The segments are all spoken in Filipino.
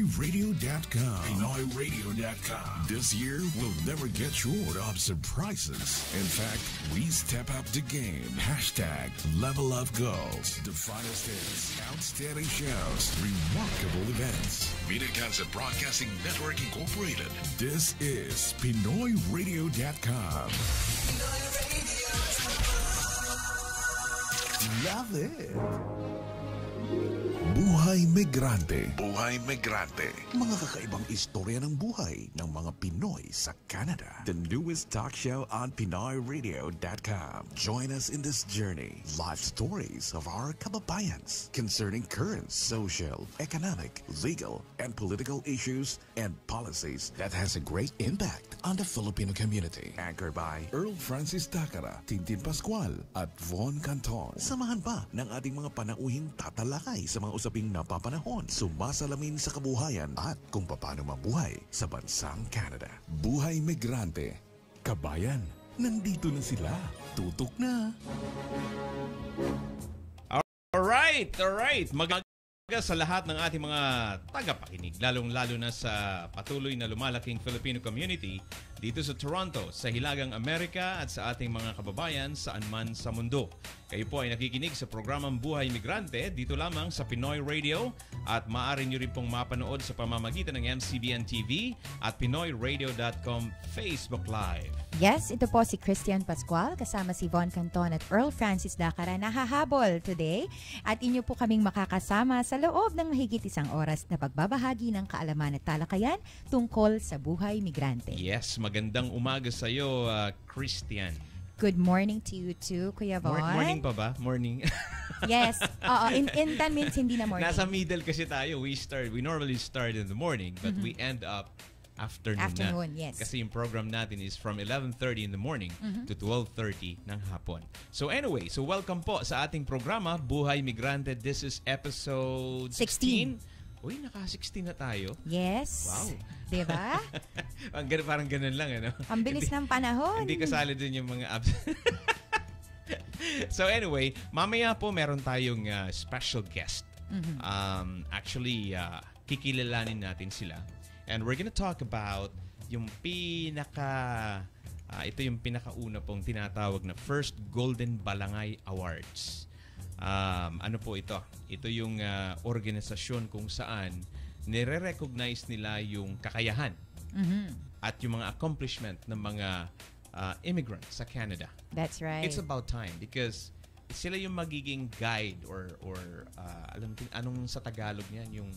PinoyRadio.com. PinoyRadio.com. This year, we'll never get short of surprises. In fact, we step up the game. Hashtag Level Up Goals. The finest hits, outstanding shows, remarkable events. Media Cancer Broadcasting Network Incorporated. This is PinoyRadio.com. Love it. Buhay Migrante. Buhay Migrante. Mga kakaibang istorya ng buhay ng mga Pinoy sa Canada. The newest talk show on PinoyRadio.com. Join us in this journey. Life stories of our kababayans concerning current social, economic, legal, and political issues and policies that has a great impact on the Filipino community. Anchored by Earl Francis Takara, Tintin Pascual, at Von Canton. Samahan pa ng ating mga panauhing tatalakay sa mga usaping napapanahon, sumasalamin sa kabuhayan at kung paano mabuhay sa bansang Canada. Buhay Migrante. Kabayan, nandito na sila. Tutok na. Alright. Maganda sa lahat ng ating mga tagapakinig, lalong-lalo na sa patuloy na lumalaking Filipino community dito sa Toronto, sa Hilagang Amerika at sa ating mga kababayan saan man sa mundo. Kayo po ay nakikinig sa programang Buhay Migrante dito lamang sa Pinoy Radio at maaari nyo rin pong mapanood sa pamamagitan ng MCBN TV at PinoyRadio.com Facebook Live. Yes, ito po si Christian Pascual kasama si Von Canton at Earl Francis Dakara na hahabol today at inyo po kaming makakasama sa loob ng mahigit isang oras na pagbabahagi ng kaalaman at talakayan tungkol sa buhay migrante. Yes, magandang umaga sa iyo, Christian. Good morning to you too, Kuya Von. Morning pa ba? Morning. Yes. In 10 minutes hindi na morning. Nasa middle kasi tayo. We normally start in the morning but we end up afternoon na. Yes. Kasi yung program natin is from 11:30 in the morning to 12:30 ng hapon. So anyway, welcome po sa ating programa, Buhay Migrante. This is episode 16. Uy, naka-16 na tayo. Yes. Wow. Diba? Parang ganun lang, ano? Ang bilis ng panahon. Hindi kasali din yung mga apps. So anyway, mamaya po meron tayong special guest. Actually, kikilalanin natin sila. And we're gonna talk about yung ito yung pinakauna pong tinatawag na First Golden Balangay Awards. Ano po ito? Ito yung organisasyon kung saan nire-recognize nila yung kakayahan at yung mga accomplishment ng mga immigrants sa Canada. That's right. It's about time because sila yung magiging guide or anong sa Tagalog niyan, yung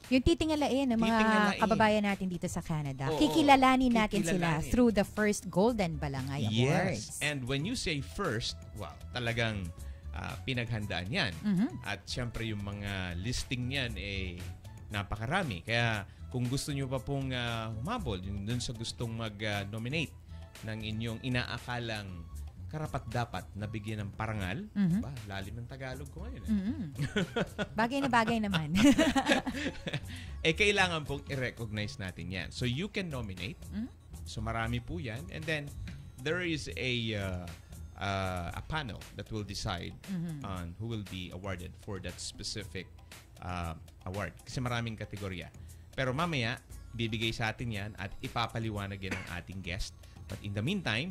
titingalain ng mga kababayan natin dito sa Canada. Kikilalanin natin sila through the First Golden Balangay Awards. Yes. And when you say first, wow, talagang pinaghandaan yan. At syempre yung mga listing yan napakarami. Kaya kung gusto nyo pa pong humabol dun sa gustong mag-nominate ng inyong inaakalang karapat-dapat na bigyan ng parangal, lalim ng Tagalog ko ngayon. Bagay na bagay naman. Kailangan pong i-recognize natin yan. So you can nominate. So marami po yan. And then there is a panel that will decide on who will be awarded for that specific award. Kasi maraming kategorya. Pero mamaya, bibigay sa atin yan at ipapaliwanag yan ng ating guest. But in the meantime,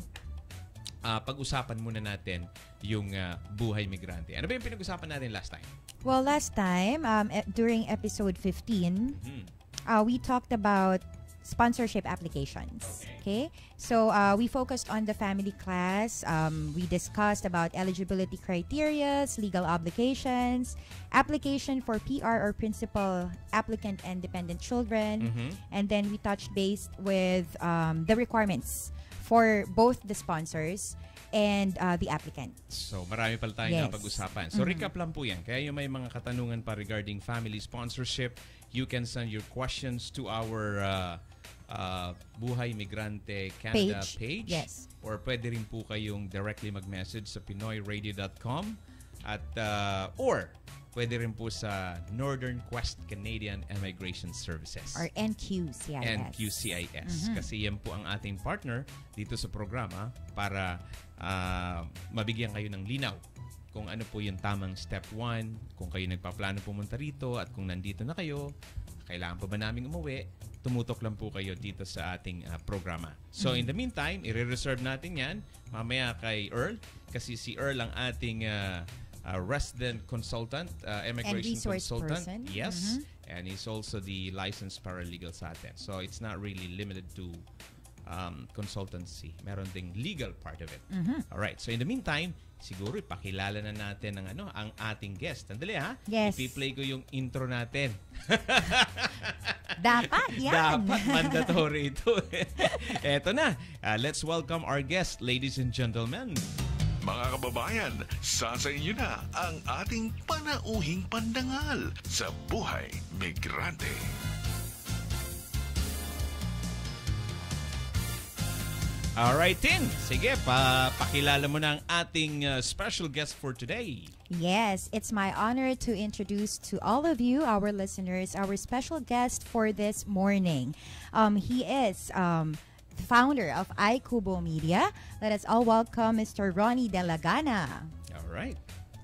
pag-usapan muna natin yung Buhay Migrante. Ano ba yung pinag-usapan natin last time? Well, last time, during episode 15, we talked about sponsorship applications. Okay? So, we focused on the family class. We discussed about eligibility criteria, legal obligations, application for PR or principal applicant and dependent children. And then we touched base with the requirements for both the sponsors and the applicant. So, marami pala tayong napag-usapan. So, recap lang po yan. Kaya yung may mga katanungan pa regarding family sponsorship, you can send your questions to our Buhay Migrante Canada page. Yes. Or pwede rin po kayong directly mag-message sa PinoyRadio.com at or pwede rin po sa Northern Quest Canadian Immigration Services. Or NQCIS. NQCIS. Kasi yan po ang ating partner dito sa programa para mabigyan kayo ng linaw kung ano po yung tamang step 1, kung kayo nagpaplano pumunta rito at kung nandito na kayo, kailangan pa ba namin umuwi, tumutok lang po kayo dito sa ating programa. So in the meantime, i-reserve natin yan mamaya kay Earl kasi si Earl ang ating resident consultant, immigration resource consultant. person. Yes. And he's also the licensed paralegal sa atin. So it's not really limited to consultancy. Meron ding legal part of it. Alright. So in the meantime, siguro ipakilala na natin ang ating guest. Andali ha? Yes. Ipi-play ko yung intro natin. Dapat yan. Dapat mandatory ito. Eto na. Let's welcome our guest, ladies and gentlemen. Mga kababayan, sa inyo na ang ating panauhing pandangal sa Buhay Migrante. Alright, Tin. Sige, pakilala mo na ang ating special guest for today. Yes, it's my honor to introduce to all of you, our listeners, our special guest for this morning. He is founder of iCubo Media. Let us all welcome Mr. Ronnie De La Gana. Alright.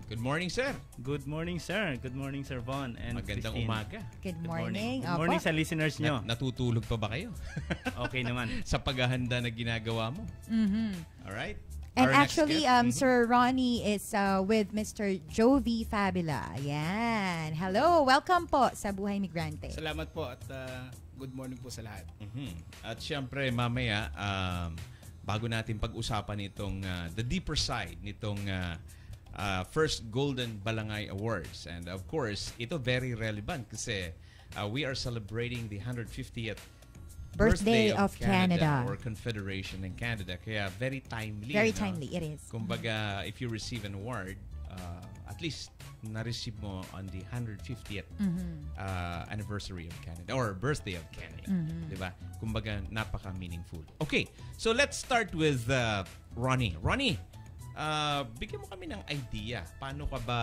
Good morning, sir. Good morning, sir. Good morning, Sir Von and Magandang Christine. umaga. Good morning. Good morning sa listeners nyo. Natutulog pa ba kayo? Okay naman. Sa paghahanda na ginagawa mo? Alright. And Our next actually, guest. Sir Ronnie is with Mr. Jovi Fabula. Ayan. Hello. Welcome po sa Buhay Migrante. Salamat po at good morning po sa lahat. At syempre, mamaya, bago natin pag-usapan itong the deeper side nitong first Golden Balangay Awards. And of course, ito very relevant kasi we are celebrating the 150th Birthday of Canada. or Confederation in Canada. Kaya very timely. Very timely, it is. Kumbaga, if you receive an award, at least na-receive mo on the 150th anniversary of Canada or birthday of Canada. Diba? Kumbaga, napaka-meaningful. Okay, so let's start with Ronnie. Ronnie, bigyan mo kami ng idea. Paano ka ba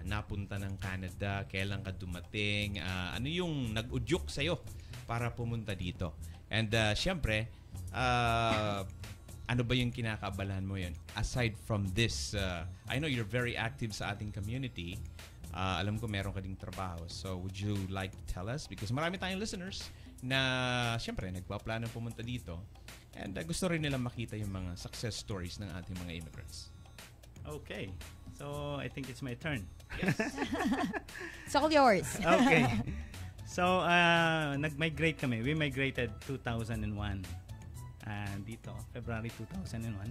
napunta ng Canada? Kailan ka dumating? Ano yung nag-udyok sa'yo para pumunta dito? And syempre, ano ba yung kinakaabalahan mo yun? Aside from this, I know you're very active sa ating community. Alam ko meron ka ding trabaho. So would you like to tell us? Because marami tayong listeners na syempre nagpaplano pumunta dito. And gusto rin nilang makita yung mga success stories ng ating mga immigrants. Okay. So, I think it's my turn. It's all yours. Okay. So, nag-migrate kami. We migrated 2001. Dito, February 2001.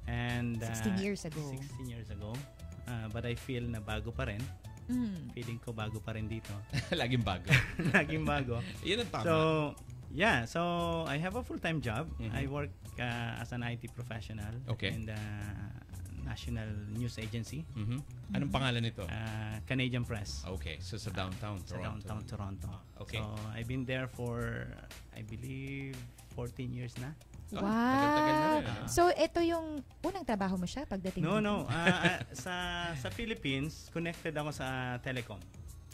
And 16 years ago. 16 years ago. But I feel na bago pa rin. Feeling ko bago pa rin dito. Laging bago. Laging bago. Yun ang tama. So, yeah. So, I have a full-time job. I work as an IT professional in the National News Agency. Anong pangalan nito? Canadian Press. Okay, so sa downtown Sa Toronto. downtown Toronto. Okay. So, I've been there for, I believe, 14 years na. Oh, tagal-tagal na rin, So, ito yung unang trabaho mo siya pagdating No, dito? no. Sa Philippines, connected ako sa telecom.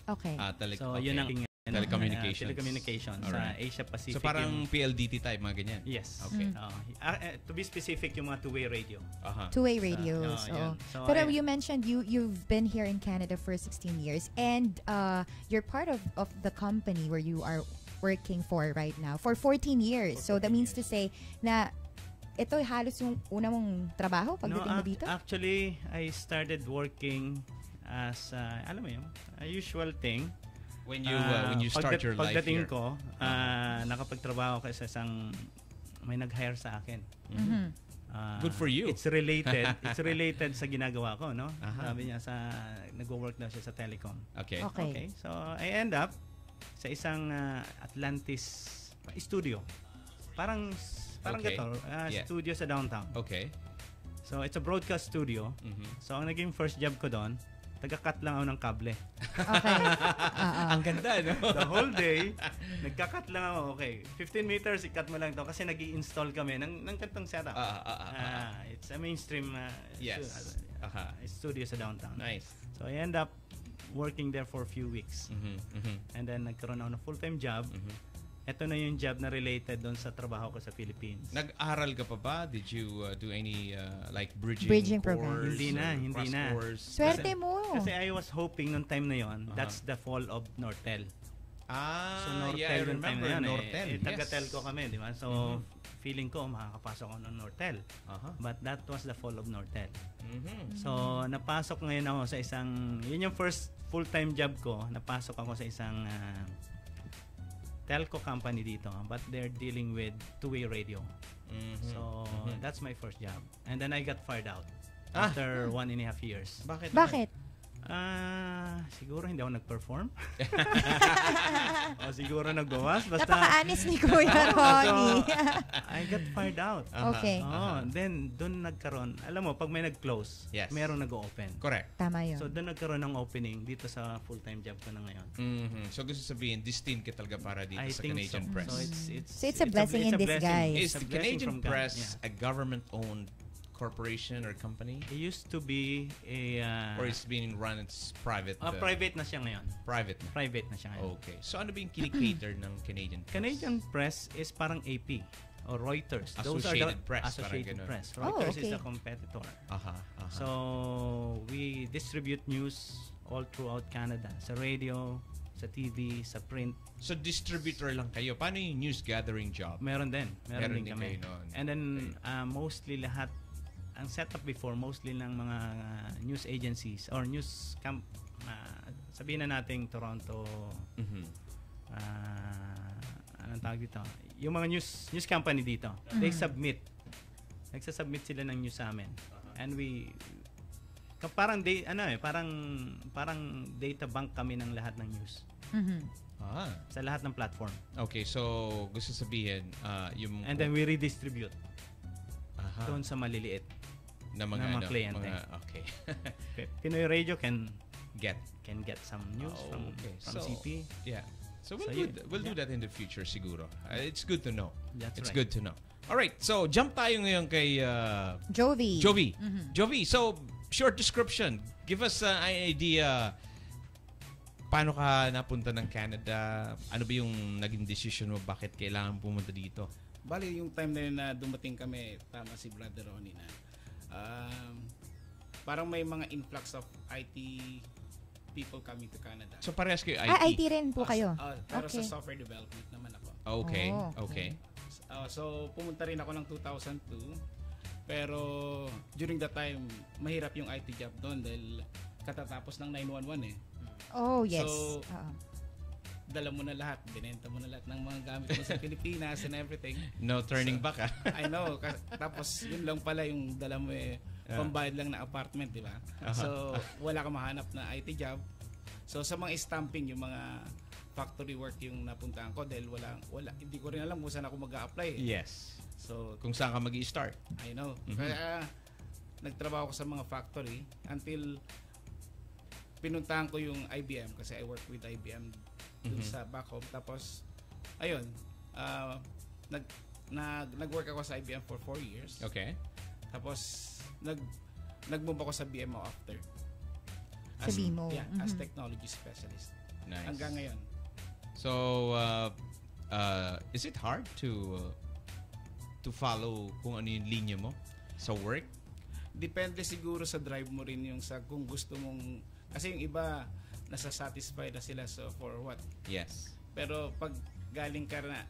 Okay. So, yun ang Telecommunications. Telecommunications sa Alright. Asia Pacific. So parang PLDT type, mga ganyan? Yes. Okay. To be specific, yung mga two-way radio. Two-way radios. yun. So, Pero you mentioned you've been here in Canada for 16 years and you're part of the company where you are working for right now for 14 years. So that means to say na ito halos yung una mong trabaho pagdating mo dito? Actually, I started working as, alam mo yun, a usual thing. When you start your life pagdating here. ko, nakapagtrabaho ko sa isang may nag-hire sa akin. Good for you. It's related sa ginagawa ko, no? Sabi niya nagwo-work daw siya sa telecom. Okay. Okay. So I end up sa isang Atlantis studio. Parang Okay. gato, studio sa downtown. Okay. So it's a broadcast studio. So ang naging first job ko doon, taga-cut lang ako ng kable. Okay. Ang ganda, no? The whole day, nagka-cut lang ako. Okay, 15 meters, i-cut mo lang to kasi nag-i-install kami ng kantong setup. It's a mainstream studio sa downtown. Nice. So I end up working there for a few weeks. And then nagkaroon ako ng full-time job. Ito na yung job na related doon sa trabaho ko sa Philippines. Nag-aral ka pa ba? Did you do any like Bridging program? course? Hindi na, or hindi crash na. course? Swerte mo. Kasi I was hoping nung time na yon, that's the fall of Nortel. So I Nortel yung time remember na yun. Nortel. Taga-telco kami, di ba? So feeling ko makakapasok ako ng Nortel. But that was the fall of Nortel. So napasok ngayon ako sa isang, yun yung first full-time job ko, napasok ako sa isang telco company dito, but they're dealing with two-way radio. So that's my first job. And then I got fired out after 1.5 years. Bakit? Bakit? Siguro hindi ako nag-perform. O siguro nagbawas. Basta, Napaka-honest ni Kuya Ronnie. I got fired out. Okay. Then, doon nagkaroon. Alam mo, pag may nag-close, Yes. merong nag-open. Correct. Tama yun. So, doon nagkaroon ng opening dito sa full-time job ko na ngayon. So gusto sabihin, destined ka talaga para dito I sa think Canadian so. Press. So, it's a blessing in disguise. Is It's a the blessing Canadian from God. Press Yeah. a government-owned corporation or company? It used to be a... Or it's being run as private? private na siya ngayon. Private na. Private na siya ngayon. Okay. So ano ba yung kinikater ng Canadian Press? Canadian Press is parang AP or Reuters. Associated Press, parang Associated ganun. Press. Oh, Reuters okay. is a competitor. So, So, we distribute news all throughout Canada. Sa radio, sa TV, sa print. so distributor lang kayo. Paano yung news gathering job? Meron din. Meron din din kami. kayo noon. And then, mostly lahat, ang setup before, mostly ng mga news agencies or sabihin na nating Toronto, anong tawag dito? Yung mga news company dito, they submit. Nagsasubmit sila ng news sa amin. And we, parang data bank kami ng lahat ng news. Sa lahat ng platform. Okay, so gusto sabihin, yung... And then we redistribute doon sa maliliit na mga kliyente. Okay. Pinoy Radio can Get. get some news from So, CP. Yeah. So So we'll do that in the future siguro. It's good to know. That's It's right. good to know. All right. So jump tayo ngayon kay Jovi. Jovi, so short description. Give us an idea paano ka napunta ng Canada? Ano ba yung naging decision mo? Bakit kailangan pumunta dito? Bali, yung time na yun na dumating kami, tama si Brother Ronnie na, parang may mga influx of IT people coming to Canada. So parehas kayo IT? IT rin po kayo. Pero Okay. sa software development naman ako. Okay. Oh, Okay. So, pumunta rin ako ng 2002. Pero, during that time, mahirap yung IT job doon dahil katatapos ng 911 eh. Oh, yes. So, Oo. dala mo na lahat, binenta mo na lahat ng mga gamit mo sa Pilipinas and everything. No turning back ah. I know. Tapos, yun lang pala yung dala mo eh, pambayad lang na apartment, di ba? So, wala ka mahanap na IT job. So, sa mga stamping, yung mga factory work yung napuntahan ko dahil hindi ko rin alam kung saan ako mag-a-apply. Yes. So, Kung saan ka mag-i-start. I know. Kaya, nagtrabaho ko sa mga factory until pinuntahan ko yung IBM kasi I work with IBM dun sa back home. Tapos, ayun, nag-work ako sa IBM for 4 years. Okay. Tapos, nag-move ako sa BMO after. Sa BMO. Yeah, as technology specialist. Nice. Hanggang ngayon. So, is it hard to follow kung ano yung linya mo sa work? Depende siguro sa drive mo rin yung sa kung gusto mong, kasi yung iba nasa-satisfy na sila so for what. Yes. Pero pag galing ka na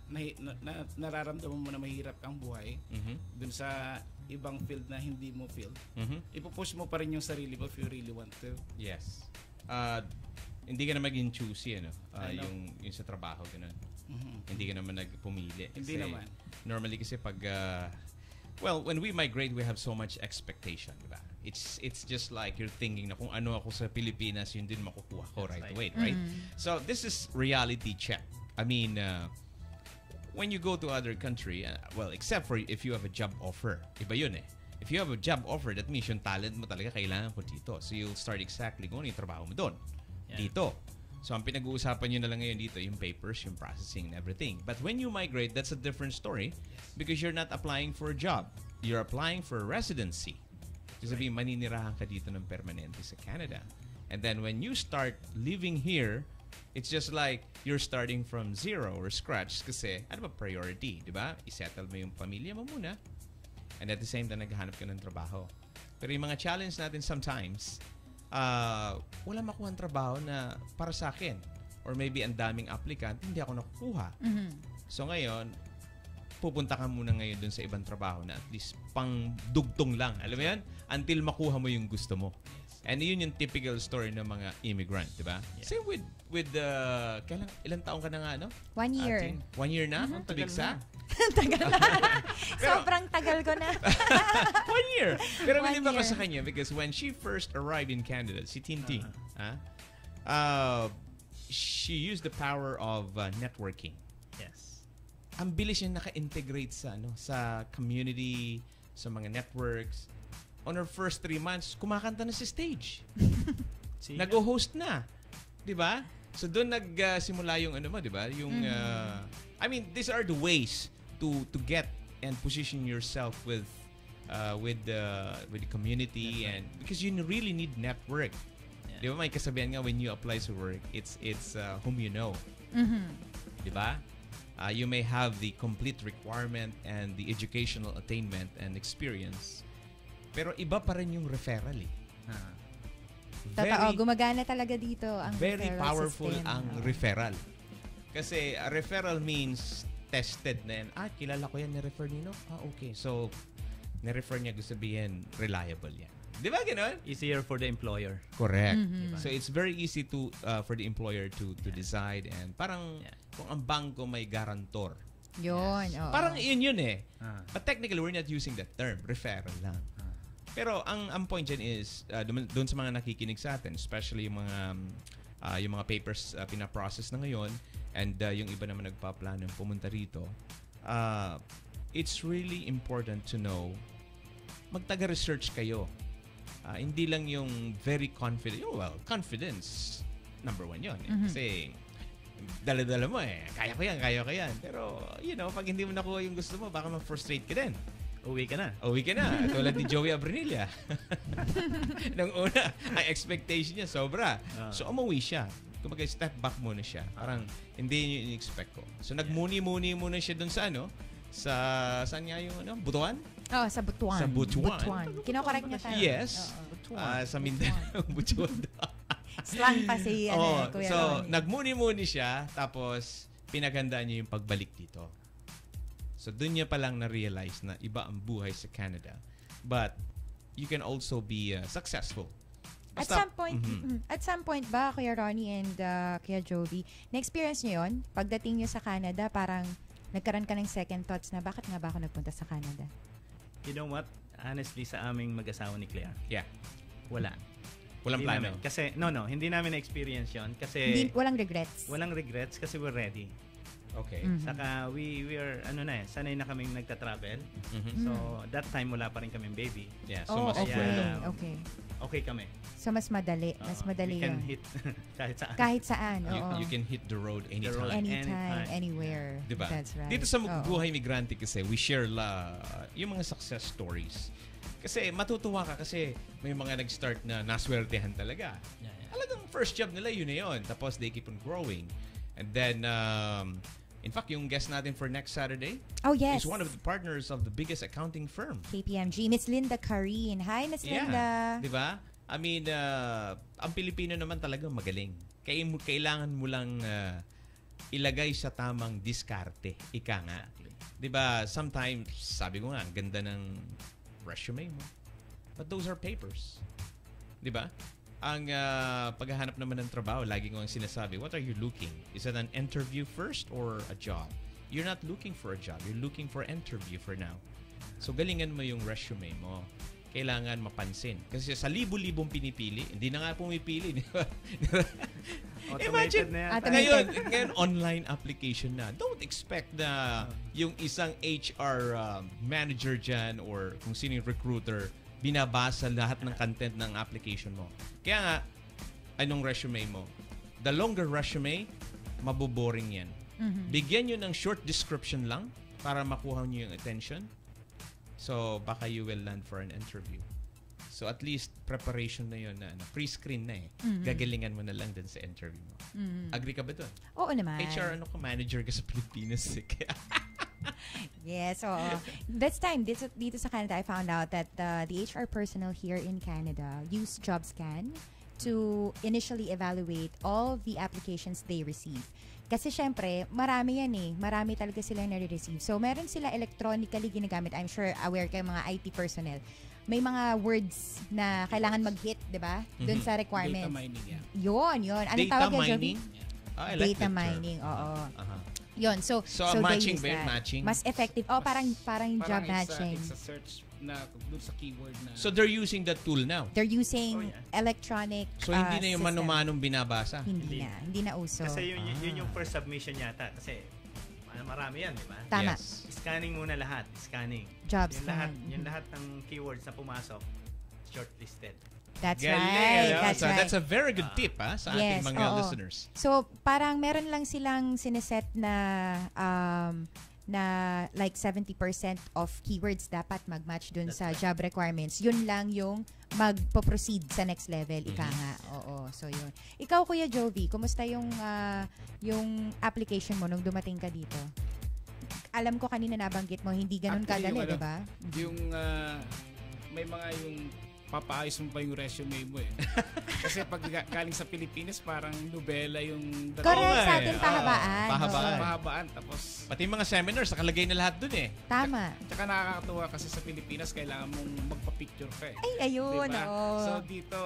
nararamdaman mo na mahirap ang buhay dun sa ibang field na hindi mo field, ipupush mo pa rin yung sarili mo if you really want to. Yes. Hindi ka na maging choosy, ano? I know. Yung sa trabaho, ganun. Hindi ka naman nagpumili. Hindi naman. Normally kasi pag, when we migrate, we have so much expectation, diba? It's just like you're thinking na kung ano ako sa Pilipinas, yun din makukuha ko right away, right? So this is reality check. I mean, when you go to other country, except for if you have a job offer, iba yun eh. If you have a job offer, that means yung talent mo talaga kailangan ko dito. So you'll start exactly kung ano yung trabaho mo doon. Yeah. Dito. So ang pinag-uusapan nyo na lang ngayon dito, yung papers, yung processing, and everything. But when you migrate, that's a different story because you're not applying for a job. You're applying for a residency. Kasi sabihin, maninirahan ka dito ng permanente sa Canada. And then when you start living here, it's just like you're starting from zero or scratch kasi ano ba priority, di ba? I-settle mo yung pamilya mo muna and at the same time naghahanap ka ng trabaho. Pero yung mga challenge natin sometimes, wala makuha ang trabaho na para sa akin or maybe ang daming applicant, hindi ako nakukuha. So ngayon, pupunta ka muna ngayon dun sa ibang trabaho na at least pang dugtong lang. Alam mo yan? Until makuha mo yung gusto mo. And yun yung typical story ng mga immigrant, di ba? Yeah. Same with ilang taong ka na nga, no? 1 year. 1 year na? To be exact? Tagal na. Sobrang tagal ko na. 1 year. Pero 1 believe ako year. sa kanya because when she first arrived in Canada, si Tintin, she used the power of networking. Yes. Ang bilis niya naka-integrate sa community, sa mga networks. On her first 3 months, kumakanta na sa stage. Nag-host na. 'Di ba? So doon nagsimula yung mo, 'di ba? Yung I mean, these are the ways to get and position yourself with the community and because you really need network. Yeah. 'Di ba? May kasabihan nga when you apply to work, it's whom you know. 'Di ba? You may have the complete requirement and the educational attainment and experience. Pero iba pa rin yung referral eh. Totoo, gumagana talaga dito ang very referral powerful system. ang referral. Kasi a referral means tested na yan. Kilala ko yan, ni-refer nino? Okay. So, ni-refer niya, gusto sabihin, reliable yan. Di ba gano'n? Easier for the employer. Correct. So, it's very easy to for the employer to decide and parang kung ang bangko may garantor. Yun. Yes. Parang yun eh. But technically, we're not using that term. Referral lang. Pero ang point dyan is, doon sa mga nakikinig sa atin, especially yung mga papers pinaprocess na ngayon, and yung iba naman nagpaplano pumunta rito, it's really important to know, magtaga-research kayo. Hindi lang yung very confident. Confidence, number 1 yun. Kasi, dala-dala mo eh. Kaya ko yan. Pero, pag hindi mo nakuha yung gusto mo, baka ma-frustrate ka din. Uwi ka na. Tulad ni Joey Abrinilla. Nung una, ang expectation niya sobra. So, umuwi siya. Kumbaga, step back muna siya. Parang, hindi yun in-expect ko. So, nagmuni-muni muna siya dun sa saan nga yung Butuan? Sa Butuan. Sa Butuan. Kinokorek niya tayo. Yes. Sa Mindanao, Butuan. Slang pa si Kuya So, Ronnie. nagmuni-muni siya, tapos pinaghandaan niya yung pagbalik dito. So, dun niya palang na-realize na iba ang buhay sa Canada. But, you can also be successful. At some point ba, Kuya Ronnie and Kuya Jovi, na-experience niyo yun? Pagdating niyo sa Canada, parang nagkaroon ka ng second thoughts na bakit nga ba ako nagpunta sa Canada? You know what? Honestly, sa aming mag-asawa ni Claire, Walang hindi plano. Namin, kasi, hindi namin na-experience yun. Kasi, Walang regrets? Walang regrets kasi we're ready. Okay. Saka we are sanay na kaming nagta-travel. So that time wala pa rin kaming baby. Yeah, so mas okay kami. So mas madali, we can hit kahit saan. You can hit the road anytime. Anytime, anywhere. Diba? That's right. Dito sa Buhay Migrante kasi we share yung mga success stories. Kasi matutuwa ka kasi may mga nag-start na naswertehan talaga. Talagang first job nila yun na yun. Tapos they keep on growing. And then in fact, yung guest natin for next Saturday is one of the partners of the biggest accounting firm. KPMG. Miss Linda Kareen. Hi, Miss Linda. Di ba? I mean, ang Pilipino naman talaga magaling. Kailangan mo lang ilagay sa tamang diskarte. Ika nga. Di ba? Sometimes, sabi ko nga, ang ganda ng resume mo. But those are papers. Di ba? Ang paghahanap naman ng trabaho, lagi ko ang sinasabi, what are you looking? Is it an interview first or a job? You're not looking for a job. You're looking for interview for now. So, galingan mo yung resume mo. Kailangan mapansin. Kasi sa libo-libong pinipili, hindi na nga pumipili. Imagine, ngayon, online application na. Don't expect na yung isang HR manager dyan or kung sino yung recruiter, binabasa lahat ng content ng application mo. Kaya nga, anong resume mo? The longer resume, maboboring yan. Bigyan nyo ng short description lang para makuha nyo yung attention. So, baka you will land for an interview. So, at least, preparation na yun na pre-screen na eh. Gagalingan mo na lang din sa interview mo. Agree ka ba dun? Oo naman. HR, manager ka sa Pilipinas eh. Yes, so this time dito sa Canada, I found out that the HR personnel here in Canada use JobScan to initially evaluate all the applications they receive. Kasi syempre, marami yan eh. Marami talaga silang nare-receive. So, meron sila electronically ginagamit. I'm sure aware kayo mga IT personnel. May mga words na kailangan mag-hit, di ba? Doon sa requirements. Data mining yan. Yun. Anong Data tawag yan, Jovi? mining? I like Data that term. mining, oo. Uh-huh. Yun. So they matching use ba yun? that. Matching? Mas effective. Oh, parang job matching. It's a search na dun sa keyword na. So they're using that tool now? They're using electronic So hindi na yung system. mano-manong binabasa? Hindi na uso. Kasi yun yung first submission yata. Kasi marami yan, di ba? Tama. Yes. Scanning muna lahat. Scanning. Job Yung scan. lahat ng keywords na pumasok, shortlisted. That's Galing, right. no? That's So right. that's a very good tip sa ating mga oo. listeners. So, parang meron lang silang sineset na like 70% of keywords dapat mag-match dun sa job requirements. Yun lang yung magpo-proceed sa next level. Ika nga. Oo. So, yun. Ikaw, Kuya Jovi, kumusta yung application mo nung dumating ka dito? Alam ko kanina nabanggit mo, hindi ganun kadali, di ba? Yung may mga yung papaayos mo pa yung resume mo eh. Kasi pag galing sa Pilipinas, parang nobela yung Correct, sa eh. atin pahabaan. Pahabaan. Oo. mahabaan. Tapos, Pati yung mga seminars, nakalagay na lahat dun eh. Tama. tsaka nakakatuwa kasi sa Pilipinas, kailangan mong magpa-picture ka eh. Ay, ayun. Diba? Oo. So dito,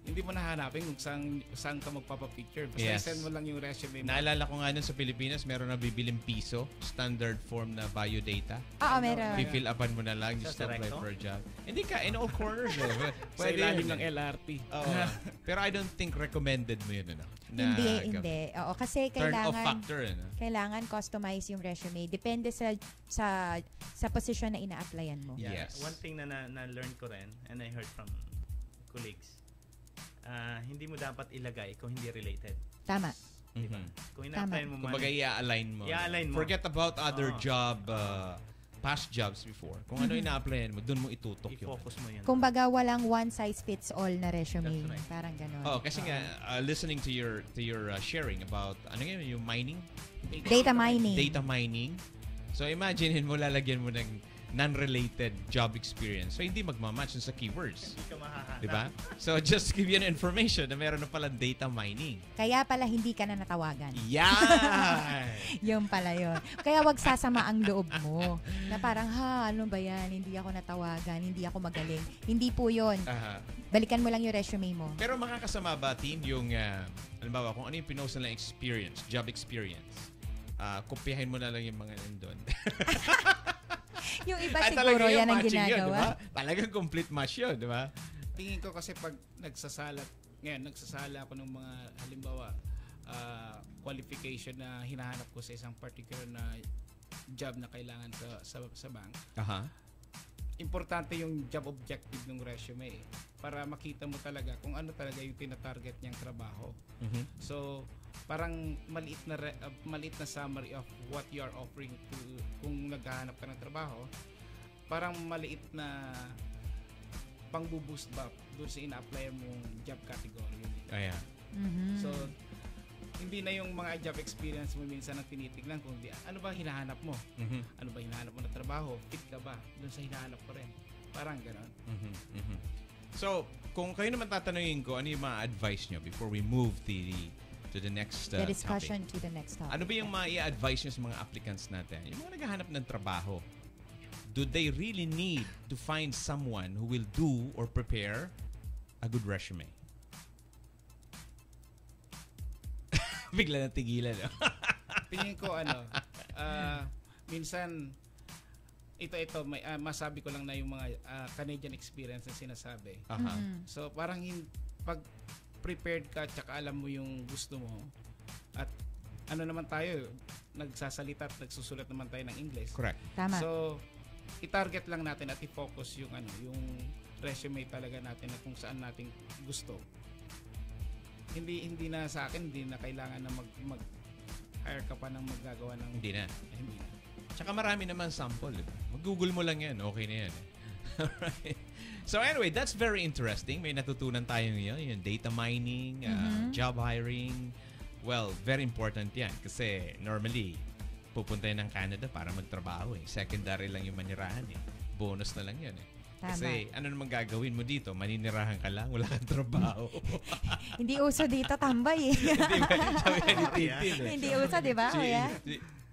hindi mo nahanapin kung saan ka magpapapicture. Basta Yes. send mo lang yung resume mo. Naalala ko nga nun sa Pilipinas, meron na bibiling piso, standard form na biodata. Oo, meron. Fill upan mo na lang, just Sa apply recto? for a job. Hindi ka, in all corners eh. Sa ilalim yun ng eh. LRT. Oo. Pero I don't think recommended mo yun, ano? Hindi. Oo, kasi Turn off kailangan factor, ano? kailangan customize yung resume. Depende sa position na ina-applyan mo. Yeah. Yes. One thing na learn ko rin, and I heard from colleagues, hindi mo dapat ilagay kung hindi related. Tama. Diba? Mhm. Kung ina-apply mo man, Kumbaga, i-align mo. I-align mo. Forget about other Oo. job, past jobs before. Kung ano ina-applyan mo, dun mo itutok yun. i-focus mo yun. Kumbaga, walang one size fits all na resume. That's right. Parang gano'n. Oh, kasi nga listening to your sharing about ano yun, yung mining, Data mining. data mining. So imaginein mo lalagyan mo ng non-related job experience. So hindi magma-match sa keywords, Hindi ka mahahanap. 'di ba? So just give you an information na meron na pala data mining. Kaya pala hindi ka na natawagan. Yeah. Yun pala yun. Kaya wag sasama ang loob mo. Na parang, ano ba yan? Hindi ako natawagan. Hindi ako magaling. Hindi po yun. Aha. Balikan mo lang yung resume mo. Pero makakasama ba team yung halimbawa kung ano yung pinost na experience, job experience. Kopyahin mo na lang yung mga nandun. Yung iba At siguro talaga yung yan ang matching yun, ginagawa. diba? Talagang complete match yun, di ba? Tingin ko kasi pag nagsasala ako ng mga halimbawa qualification na hinahanap ko sa isang particular na job na kailangan sa bank. Aha. Importante yung job objective ng resume para makita mo talaga kung ano talaga yung tina-target niyang trabaho. Mhm. So, parang maliit na summary of what you are offering to kung naghahanap ka ng trabaho. Parang maliit na pang-boost ba doon sa ina-apply mong job category. Ayan. Mhm. So, hindi na yung mga job experience mo minsan ang tinitignan kung ano ba hinahanap mo? Mhm. Ano ba hinahanap mo na trabaho? Fit ka ba? Doon sa hinahanap ko rin. Parang gano'n. Mhm. Mhm. So, kung kayo naman tatanungin ko, ano yung mga advice nyo before we move to the next The discussion topic? to the next topic. Ano ba yung mga i-advise nyo sa mga applicants natin? Yung mga naghahanap ng trabaho, do they really need to find someone who will do or prepare a good resume? Bigla na tigilan. No? Tingin ko minsan ito may masabi ko lang na yung mga Canadian experience na sinasabi. Aha. So parang pag prepared ka tsaka alam mo yung gusto mo at ano naman tayo nagsasalita at nagsusulat naman tayo ng English. Correct. Tama. So i-target lang natin at i-focus yung yung resume talaga natin na kung saan natin gusto. Hindi na sa akin hindi na kailangan na mag hire ka pa ng maggagawa ng Hindi na. hindi na. Tsaka marami naman sample. Diba? Mag-google mo lang yan. Okay na yan. Alright. So anyway, that's very interesting. May natutunan tayo ngayon. Yung data mining, job hiring. Well, very important yan. Kasi normally, pupunta yan ng Canada para magtrabaho eh. Secondary lang yung manirahan eh. Bonus na lang yan eh. Kasi ano naman gagawin mo dito? Maninirahan ka lang? Wala kang trabaho. Hindi uso dito tambay eh. Hindi uso, di ba?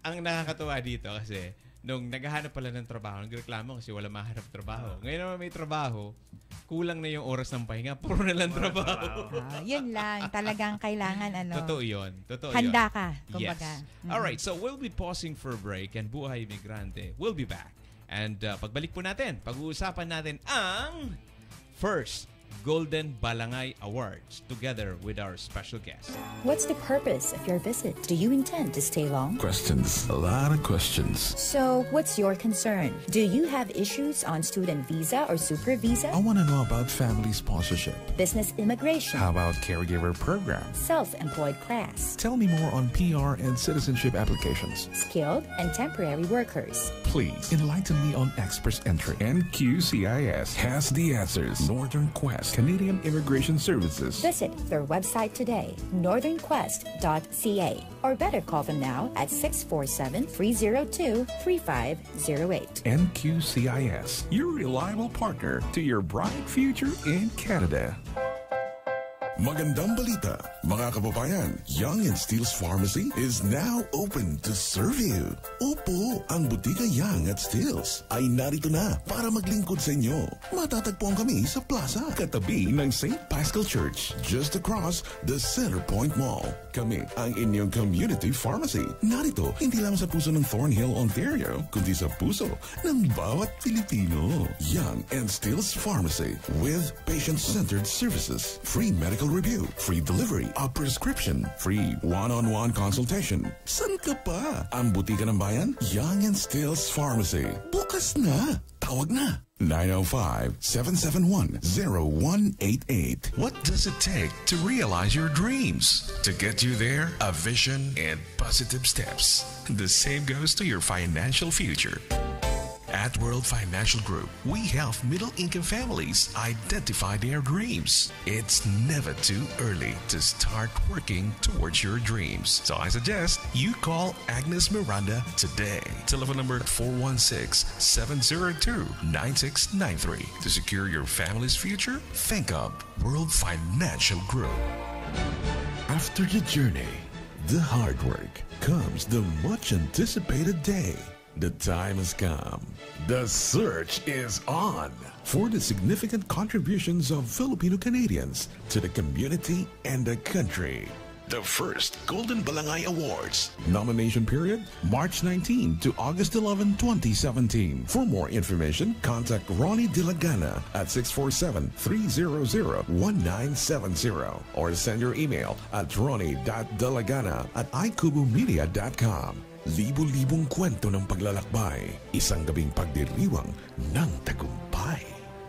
Ang nakakatuwa dito kasi nung naghahanap pala ng trabaho, nagreklamo kasi wala mahanap trabaho. Ngayon naman may trabaho, kulang na yung oras ng pahinga, puro na lang trabaho. Yun lang, talagang kailangan Totoo yun. Handa ka, kumbaga. Yes. Alright, so we'll be pausing for a break and Buhay Migrante will be back. And pagbalik po natin, pag-uusapan natin ang first Golden Balangay Awards together with our special guest. What's the purpose of your visit? Do you intend to stay long? Questions. A lot of questions. So, what's your concern? Do you have issues on student visa or super visa? I want to know about family sponsorship. Business immigration? How about caregiver program? Self-employed class? Tell me more on PR and citizenship applications. Skilled and temporary workers? Please enlighten me on express entry. NQCIS has the answers. Northern Quest, Canadian Immigration Services. Visit their website today, northernquest.ca, or better call them now at 647-302-3508. NQCIS, your reliable partner to your bright future in Canada. Magandang balita, mga kababayan. Young and Steele's Pharmacy is now open to serve you. Opo, ang Butika Young at Steele's ay narito na para maglingkod sa inyo. Matatagpuan kami sa plaza, katabi ng St. Paschal Church, just across the Center Point Mall. Kami ang inyong community pharmacy. Narito, hindi lang sa puso ng Thornhill, Ontario, kundi sa puso ng bawat Pilipino. Young and Steele's Pharmacy with patient-centered services, free medical review, free delivery of prescription, free one-on-one consultation. San ka pa? Ang Butika ng Bayan, Young and Steele's Pharmacy. Bukas na! Tawag na! 905-771-0188. What does it take to realize your dreams? To get you there, a vision and positive steps. The same goes to your financial future. At World Financial Group, we help middle-income families identify their dreams. It's never too early to start working towards your dreams. So I suggest you call Agnes Miranda today. Telephone number 416-702-9693. To secure your family's future, think of World Financial Group. After the journey, the hard work, comes the much-anticipated day. The time has come. The search is on for the significant contributions of Filipino Canadians to the community and the country. The first Golden Balangay Awards. Nomination period, March 19 to August 11, 2017. For more information, contact Ronnie Dilagana at 647-300-1970 or send your email at ronnie.dilagana@ikubumedia.com. Libo-libong kwento ng paglalakbay, isang gabing pagdiriwang ng tagumpay.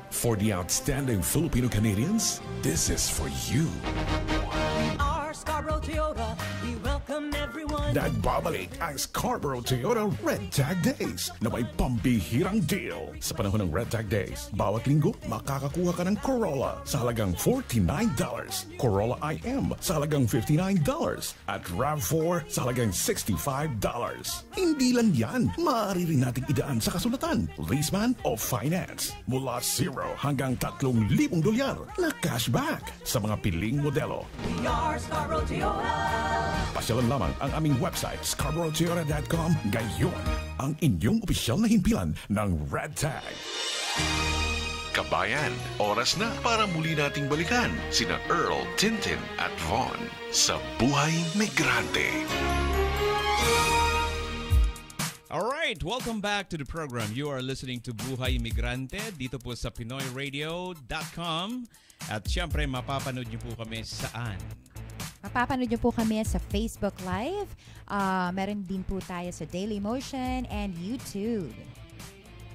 For the outstanding Filipino Canadians, this is for you. Scarborough Toyota, we welcome everyone. Nagbabalik ang Scarborough Toyota Red Tag Days na may pambihirang deal. Sa panahon ng Red Tag Days, bawat linggo makakakuha ka ng Corolla sa halagang $49, Corolla IM sa halagang $59, at RAV4 sa halagang $65. Hindi lang yan, maaari rin nating idaan sa kasulatan, leaseman o finance. Mula 0 hanggang $3,000 na cashback sa mga piling modelo. We are Scarborough Toyota. Pasyalan lamang ang aming website, scarboroughtoyota.com. Gayon, ang inyong opisyal na himpilan ng Red Tag. Kabayan, oras na para muli nating balikan sina Earl, Tintin at Von sa Buhay Migrante. Alright, welcome back to the program. You are listening to Buhay Migrante dito po sa PinoyRadio.com. At syempre, mapapanood niyo po kami saan? Mapapanood niyo po kami sa Facebook Live. Meron din po tayo sa Daily Motion and YouTube.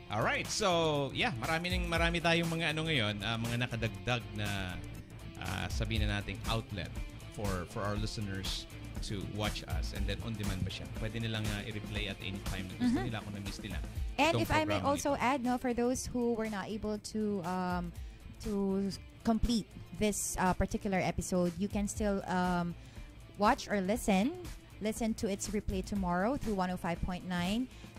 Alright, so yeah, marami tayong mga ano ngayon, mga nakadagdag na sabihin na nating outlet for our listeners to watch us, and then on demand ba siya? Pwede nilang i-replay at any time na gusto nila kung na-miss nila. And if I may also add, no, for those who were not able to complete this particular episode, you can still watch or listen to its replay tomorrow through 105.9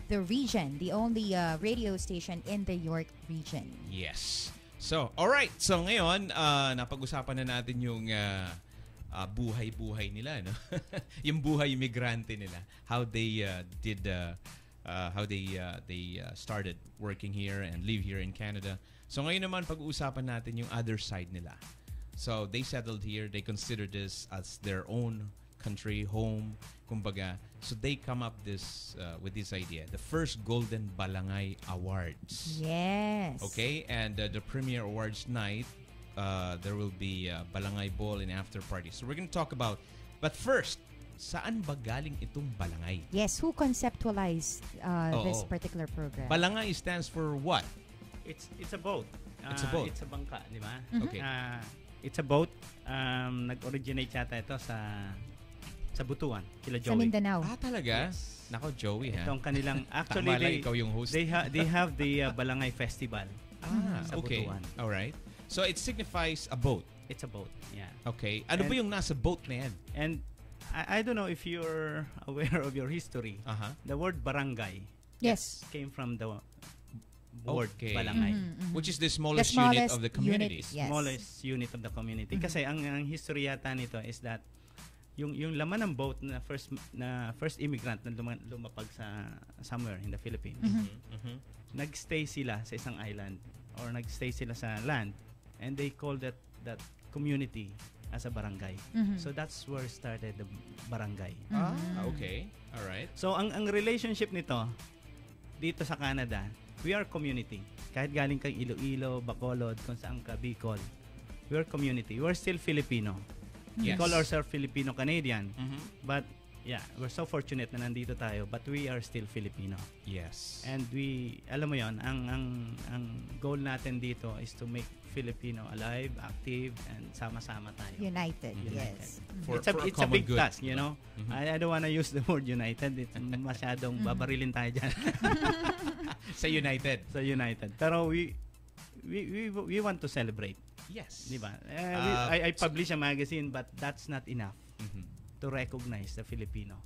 the region, the only radio station in the York region. Yes. So, alright. So, ngayon, napag-usapan na natin yung buhay-buhay nila, no? Yung buhay migrante nila. How they started working here and live here in Canada. So, ngayon naman, pag-uusapan natin yung other side nila. So, they settled here. They consider this as their own country, home, kumbaga. So they come up with this idea, the first Golden Balangay Awards. Yes. Okay, and the premiere awards night, there will be Balangay Ball and after party. So we're going to talk about, but first, saan ba galing itong Balangay? Yes, who conceptualized this particular program? Balangay stands for what? It's a boat. It's a boat. It's a bangka, di ba? Okay. It's a boat. Nag-originate yata ito sa Butuan, kila Joey. Sa Mindanao. Talaga? Yes. Nako, Joey, ha? Itong kanilang, actually, ikaw yung host. they have the Balangay Festival sa okay. Butuan. Alright. So it signifies a boat. It's a boat, yeah. Okay. Ano ba yung nasa boat na yan? And I don't know if you're aware of your history. The word barangay Yes. came from the word Okay. balangay. Which is the smallest, smallest unit of the community. unit, yes. Smallest unit of the community. Kasi ang history yata nito is that yung laman ng boat na first immigrant na lumapag sa somewhere in the Philippines. Nagstay sila sa isang island or nagstay sila sa land and they call that community as a barangay. So that's where started the barangay. Okay. All right. So ang relationship nito dito sa Canada, we are community. Kahit galing kang Iloilo, Bacolod, kung saan ka Bicol, we are community. We are still Filipino. We Yes. call ourselves Filipino-Canadian. But yeah, we're so fortunate na nandito tayo, but we are still Filipino. Yes. And alam mo yon, ang goal natin dito is to make Filipino alive, active, and sama-sama tayo. United, yes. It's a common big good. task, you know. I don't wanna use the word united. It's masyadong babarilin tayo dyan. Sa United. Sa United. Pero we want to celebrate. Yes. Di ba? I publish a magazine, but that's not enough to recognize the Filipino.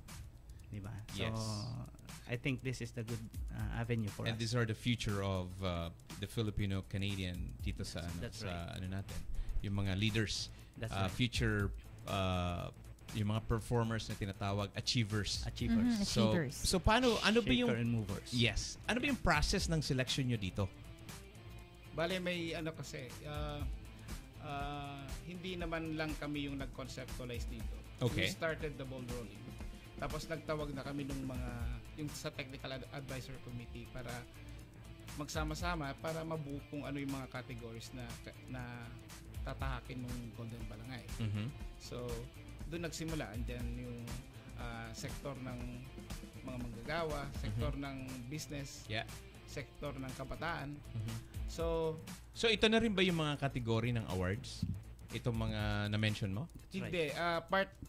Di ba? So, Yes. I think this is the good avenue for And us. these are the future of the Filipino-Canadian dito sa That's sa right. ano natin. Yung mga leaders, That's right. future yung mga performers na tinatawag achievers. Achievers. Achievers. So paano ano ba yung Shaker and movers. Yes. Ano ba yung process ng selection nyo dito? Bale, may ano kasi, hindi naman lang kami yung nag-conceptualize dito. Okay. We started the ball rolling. Tapos nagtawag na kami yung sa Technical Advisor Committee para magsama-sama para mabuo kung ano yung mga categories na tatahakin ng Golden Balangay. So, doon nagsimula. Andyan yung sektor ng mga manggagawa, sektor ng business, sektor ng kabataan. So ito na rin ba yung mga category ng awards? Itong mga na-mention mo? hindi,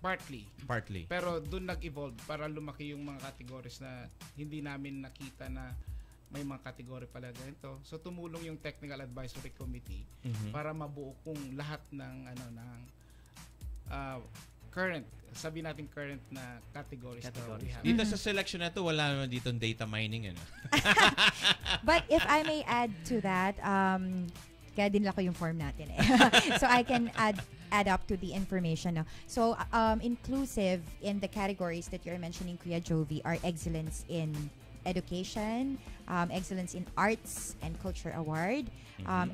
partly. Partly. Pero doon nag-evolve para lumaki yung mga categories na hindi namin nakita na may mga category pala ganito. So tumulong yung Technical Advisory Committee para mabuo kung lahat ng current na categories. Dito sa selection na to, wala naman dito data mining. Ano? But if I may add to that, kaya din ko yung form natin eh. So I can add up to the information. No? So inclusive in the categories that you're mentioning, Kuya Jovi, are excellence in education, excellence in arts and culture award,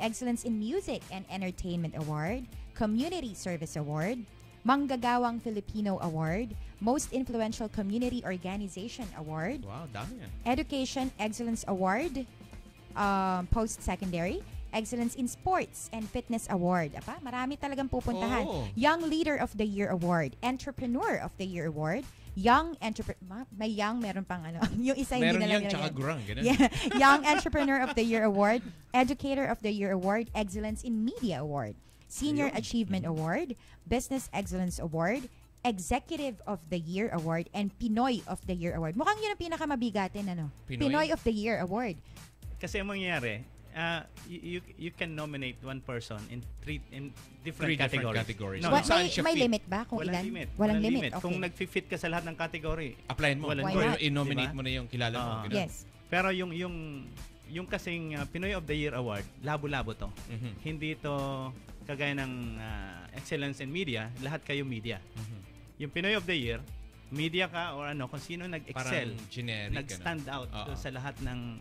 excellence in music and entertainment award, community service award, Manggagawang Filipino Award, Most Influential Community Organization Award, Wow, dami yan. Education Excellence Award, Post-Secondary, Excellence in Sports and Fitness Award. Apa, marami talagang pupuntahan. Oh. Young Leader of the Year Award, Entrepreneur of the Year Award, may young, meron pang ano. Yung isa hindi Meron na lang yang tsaka grang, ganun. Yeah. Young Entrepreneur of the Year Award, Educator of the Year Award, Excellence in Media Award, Senior Achievement Award, Business Excellence Award, Executive of the Year Award, and Pinoy of the Year Award. Mukhang yun ang pinakamabigatin, ano? Pinoy of the Year Award. Kasi ang mangyayari, you can nominate one person in different Three different categories. categories. No, Saan siya may fit? limit ba kung Walang ilan? limit. Walang limit. Okay. Kung nag-fit ka sa lahat ng category, Applyan mo. Walang Why Or not? i-nominate Diba? mo na yung kilala mo. ganun. Yes. pero yung kasing Pinoy of the Year Award, labo-labo to. Mhm. Hindi to kagaya ng Excellence in Media, lahat kayo media. Mhm. Yung Pinoy of the Year, media ka or kung sino nag-excel, Parang generic. nag-stand out Oo. doon sa lahat ng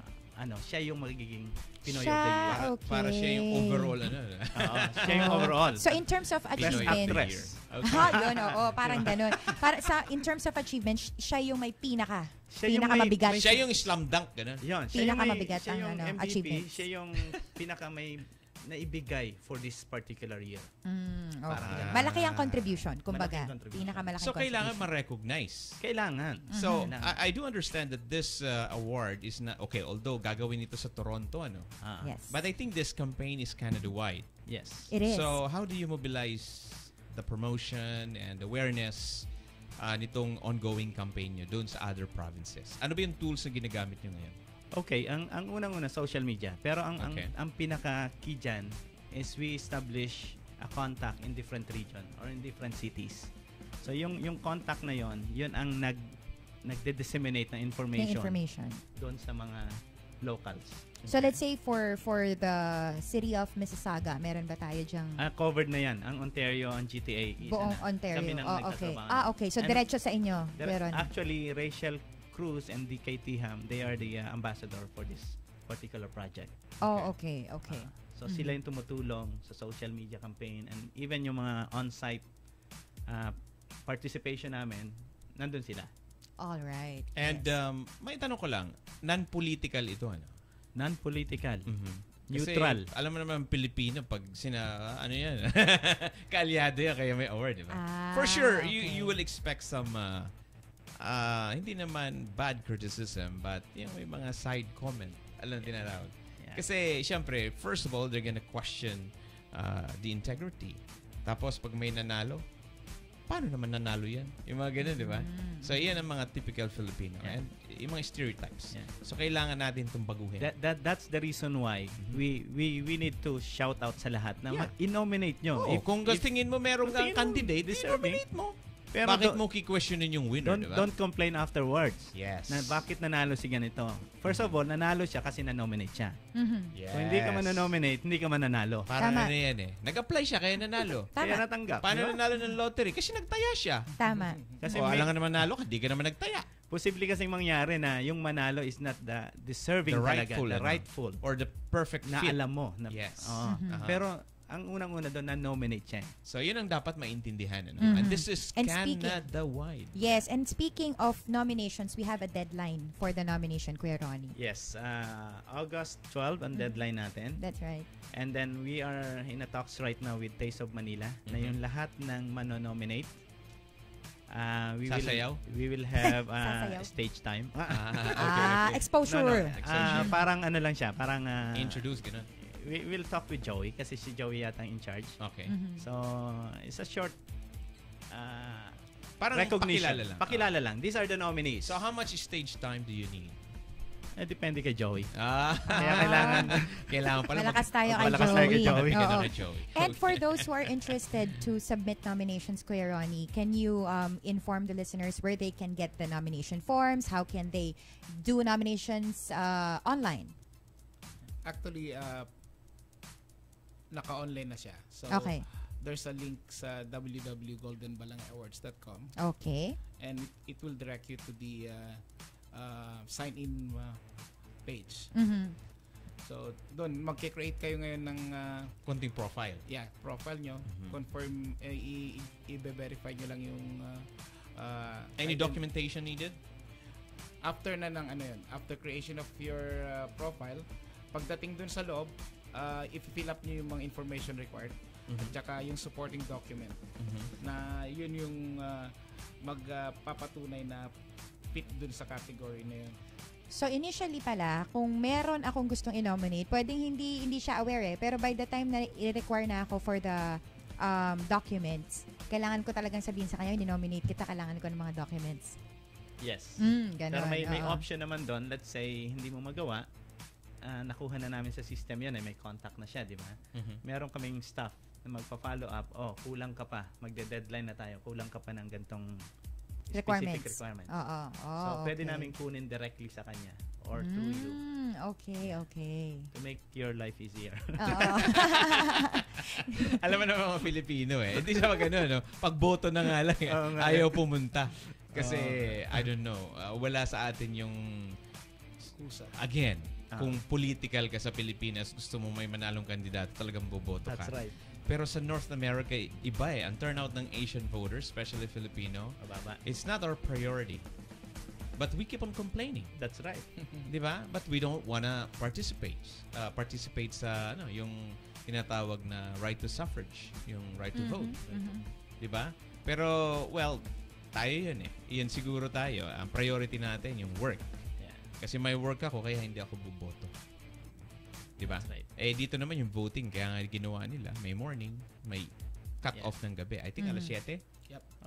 siya yung magiging Pinoy Siya, of the Year. okay. Para siya yung overall. Oo, siya yung overall. So in terms of Pinoy achievement, actress. ha, yun, oo, parang ganun. In terms of achievement, siya yung may Siya yung pinakamabigat. Siya yung slam dunk. Ganun. Yun, Pinakamabigat siya ang, yung MVP, achievements. siya yung pinaka may naibigay for this particular year. Okay. Parang- Malaki ang contribution, kumbaga. Malaking contribution. Pinakamalaking So, kailangan contribution. ma-recognize. Kailangan. So, Kailangan. I do understand that this award is not, okay, although gagawin ito sa Toronto, Yes. but I think this campaign is Canada-wide. Yes. It is. So, how do you mobilize the promotion and awareness nitong ongoing campaign nyo doon sa other provinces? Ano ba yung tools na ginagamit nyo ngayon? Okay, ang unang-una social media. Pero Okay. ang pinaka key dyan is we establish a contact in different region or in different cities. So yung contact na yun ang nagde-disseminate ng Yung information. doon sa mga locals. So let's say for the city of Mississauga, meron ba tayo dyang Covered na yan. Ang Ontario, ang GTA. isa buong na. Ontario? Kami nang Okay. nagtatrabaho. Okay. So And diretso sa inyo. there- Meron. Actually, Rachel Cruz and DK Tiham, they are the ambassador for this particular project. Okay. So sila yung tumutulong sa social media campaign and even yung mga on-site participation namin, nandun sila. All right. And may tanong ko lang, non-political ito, Non-political. Kasi, Neutral. alam mo naman Pilipino pag ano yan, kaalyado yan kaya may award, di ba? For sure, okay. you will expect some hindi naman bad criticism, but may mga side comment. Alam tinatawag. Yeah. Kasi, syempre, first of all, they're gonna question the integrity. Tapos, pag may nanalo, paano naman nanalo yan? Yung mga ganun, di ba? So, yan ang mga typical Filipino. Yeah. And yung mga stereotypes. Yeah. So, kailangan natin itong baguhin. That's the reason why we need to shout out sa lahat na Yeah. i-nominate nyo. Oo, kung tingin mo merong kung tingin mo candidate, deserving. i-nominate mo. Pero Bakit mo ki-questionin yung winner, di ba? don't complain afterwards. Yes. Na bakit nanalo si ganito. First of all, nanalo siya kasi na-nominate siya. Yes. Kung hindi ka man na-nominate, hindi ka man nanalo. Parang Tama. ano yan Nag-apply siya kaya nanalo. Kaya Tama. natanggap. Paano di ba? nanalo ng lottery? Kasi nagtaya siya. Tama. Kasi O, may- alam nga naman nanalo ka, di ka naman nagtaya. Posible kasing mangyari na yung manalo is not the deserving The talaga. rightful, The ano? rightful. Or the perfect Na fit. alam mo. Na, Yes. Oo. Aha. Pero ang unang-una doon na-nominate siya. So, yun ang dapat maintindihan. And this is And speaking- Canada-wide. Yes, and speaking of nominations, we have a deadline for the nomination, Kuya Ronnie. Yes. August 12 ang deadline natin. That's right. And then we are in a talks right now with Taste of Manila na yung lahat ng mano-nominate. Sasayaw? We will have Sasayaw. stage time. Exposure. Parang ano lang siya, parang Introduce, ganun. we will talk with Joey kasi si Joey yata in charge. Okay. So, it's a short Parang recognition. pakilala lang. Pakilala lang. These are the nominees. So, how much stage time do you need? Depende kay Joey. Kaya kailangan pala Malakas tayo kay Malakas tayo kay Joey. Joey. Magkano Oo. kay Joey. And for those who are interested to submit nominations, Kuya Ronnie, can you inform the listeners where they can get the nomination forms? How can they do nominations online? Actually, naka-online na siya. So, Okay. there's a link sa www.goldenbalangawards.com Okay. and it will direct you to the sign-in page. So, doon, magkikreate kayo ngayon ng Konting profile. profile nyo. Confirm, i-verify nyo lang yung Any documentation needed? after na ng after creation of your profile, pagdating dun sa loob, i-fill up nyo yung mga information required at saka yung supporting document na yun yung magpapatunay na fit dun sa category na yun. So initially pala, kung meron akong gustong i-nominate, pwedeng hindi siya aware pero by the time na i-require na ako for the documents, kailangan ko talagang sabihin sa kanya, ni-nominate kita, kailangan ko ng mga documents. Yes. Ganun. Pero may oo. option naman doon. Let's say, hindi mo magawa. nakuha na namin sa system yan, may contact na siya, di ba? Meron kaming staff na magpa-follow up, kulang ka pa, magde-deadline na tayo, kulang ka pa ng gantong specific requirements. So, pwede namin kunin directly sa kanya or through you. Okay. To make your life easier. Alam mo naman mga Filipino hindi siya magano, no? Pagboto na nga lang, ayaw pumunta. Kasi, I don't know, wala sa atin yung, again, kung political ka sa Pilipinas, gusto mo may manalong kandidato, talagang boboto ka. That's right. Pero sa North America, iba Ang turnout ng Asian voters, especially Filipino, it's not our priority. But we keep on complaining. That's right. Di ba? But we don't wanna participate. Participate sa, yung tinatawag na right to suffrage, yung right to vote. Di ba? Pero, well, tayo yun Iyan siguro tayo. Ang priority natin, yung work. Yeah. Kasi may work ako, kaya hindi ako boboto. Diba? Right. Dito naman yung voting, kaya nga ginawa nila, may morning, may cut-off ng gabi. I think alas 7,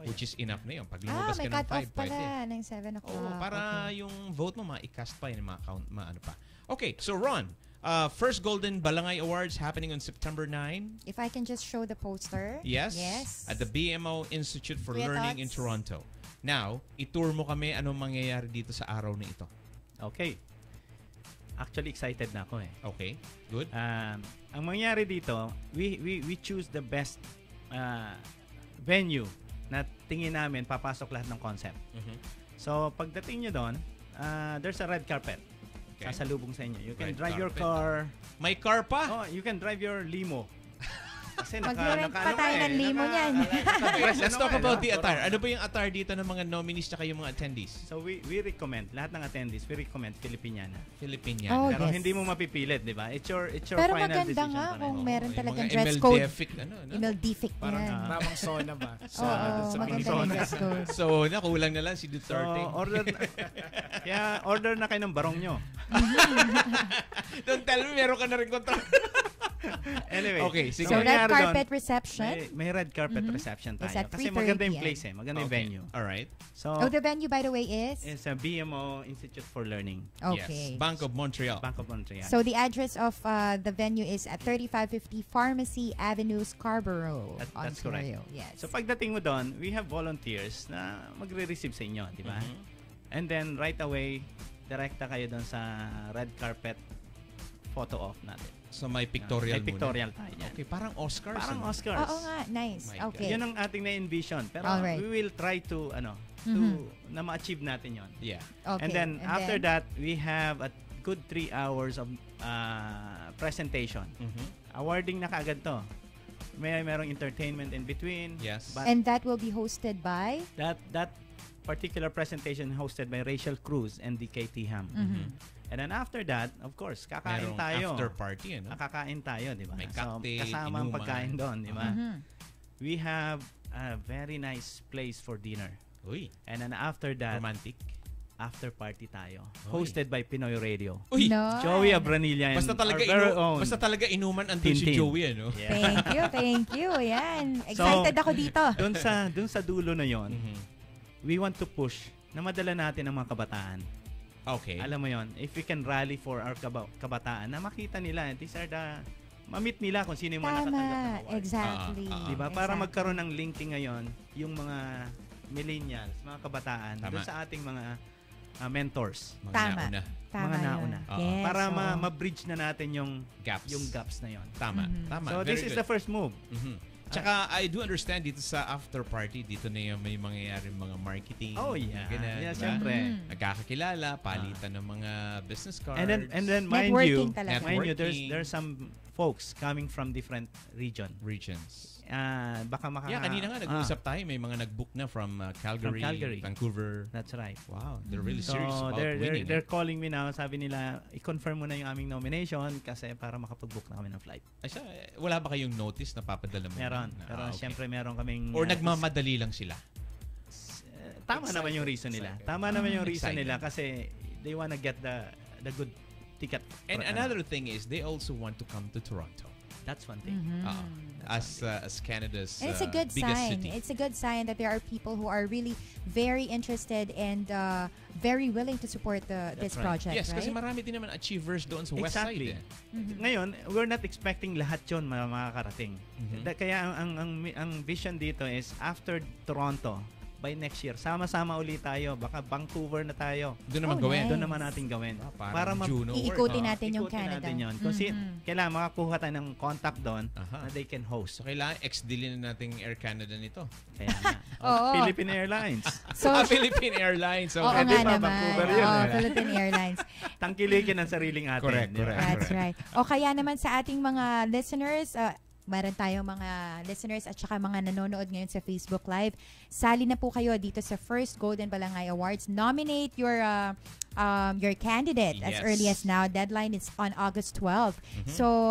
which is enough na yun. Pag lumabas ka may ng 5, cut-off pwede. pala ng 7 o'clock. Oo, para yung vote mo, ma-i-cast pa yun, ma-count, ma-ano pa. Okay, so Ron, first Golden Balangay Awards happening on September 9. If I can just show the poster. Yes. At the BMO Institute for Learning in Toronto. Now, itour mo kami anong mangyayari dito sa araw na ito. Okay. Actually, excited na ako Okay, good. Ang mangyari dito, we choose the best venue na tingin namin papasok lahat ng concept. So, pagdating nyo doon, there's a red carpet. Okay. Sasalubong sa inyo. You can Red drive your carpet. car. May car pa? You can drive your limo. Kasi Mag-rent pa tayo ng limo niyan. Let's talk about the attire. Ano ba yung attire dito ng mga nominees at yung mga attendees? So we recommend, lahat ng attendees, we recommend Filipiniana. Filipiniana. Pero hindi mo mapipilit, di ba? It's your Pero final maganda decision. nga kung meron talagang mga dress code. MLDefic, Parang Tamang sauna ba? maganda yung dress code. So, kulang na lang si Duterte. So, order na kayo ng barong nyo. Don't tell me, meron ka na rin kontrata. Anyway, okay, sige. So, red carpet reception. May red carpet reception tayo. It's at Kasi 3:30 maganda yung PM. place maganda yung venue. Alright. So, the venue, by the way, is? It's a BMO Institute for Learning. Okay. Yes. Bank of Montreal. So, the address of the venue is at 3550 Pharmacy Avenue, Scarborough, That's correct. Ontario. Yes. So, pagdating mo doon, we have volunteers na magre-receive sa inyo, di ba? And then, right away, direkta kayo doon sa red carpet photo off natin. So, may pictorial may pictorial tayo niyan. Okay, parang Oscars. Parang Oscars. Oo nga, nice. Okay. Yun ang ating na-envision. Pero we will try to, na ma-achieve natin yon. Yeah. Okay. And then, after that, we have a good 3 hours of presentation. Awarding na kaagad to. Merong entertainment in between. Yes. And that will be hosted by? That particular presentation hosted by Rachel Cruz and DK Tiham. And then after that, of course, kakain merong tayo. After party, Kakain tayo, di ba? May cocktail, kasama ang inuman. pagkain doon, di ba? We have a very nice place for dinner. Uy. And then after that, romantic. After party tayo. Hosted by Pinoy Radio. Uy. No. Joey Abranilla and basta talaga inuman andun si Joey, ano? Yeah. Thank you. Yan. Excited ako dito. Doon sa dulo na yon, we want to push na madala natin ang mga kabataan. Okay. Alam mo yon, if we can rally for our kabataan, na makita nila, these are ma-meet nila kung sino yung mga nakatanggap ng award. Exactly. Diba? Para magkaroon ng linking ngayon, yung mga millennials, mga kabataan, doon sa ating mga mentors. Mga nauna. Yes, para ma-bridge na natin yung gaps na yon. Tama. So this is the first move. Tsaka I do understand dito sa after party, dito na yung may mangyayari mga marketing. Oh yeah. Ganun, Yeah, diba? siyempre. Nagkakakilala, palitan ng mga business cards. And then mind you, there's some folks coming from different regions. Baka kanina nga nag-uusap tayo, may mga nag-book na from Calgary, Vancouver. That's right. Wow, they're really serious about winning. They're calling me now, sabi nila, i-confirm mo na yung aming nomination kasi para makapag-book na kami ng flight. Wala ba kayong notice na papadala mo? Meron. Pero syempre meron kaming... Or nagmamadali lang sila? Tama naman yung reason nila. Tama naman yung reason nila kasi they wanna get the good ticket. And another thing is, they also want to come to Toronto. That's one thing. As Canada's And it's a good biggest sign. city. It's a good sign that there are people who are really very interested and very willing to support this right. project, Yes, right? kasi marami din naman achievers doon sa West Exactly. Side. Ngayon, we're not expecting lahat yun makakarating. Kaya ang vision dito is after Toronto, by next year, sama-sama ulit tayo. Baka Vancouver na tayo. Doon naman gawin. nice. Doon naman natin gawin. Para Juno Iikutin work. natin yung Ikutin Canada. natin yun. Kasi kailangan makakuha tayo ng contact doon na they can host. So, kailangan ex-deal na nating Air Canada nito. Kaya nga. Oo. Philippine Airlines. So, Philippine Airlines. oo Okay. Pwede nga ba, naman. Vancouver yun, Oo, eh. Philippine Airlines. Tangkilikin ang sariling atin. Correct, di ba? correct. That's right. O kaya naman sa ating mga listeners, meron tayong mga listeners at saka mga nanonood ngayon sa Facebook Live. Sali na po kayo dito sa first Golden Balangay Awards. Nominate your candidate as Yes. early as now. Deadline is on August 12. So,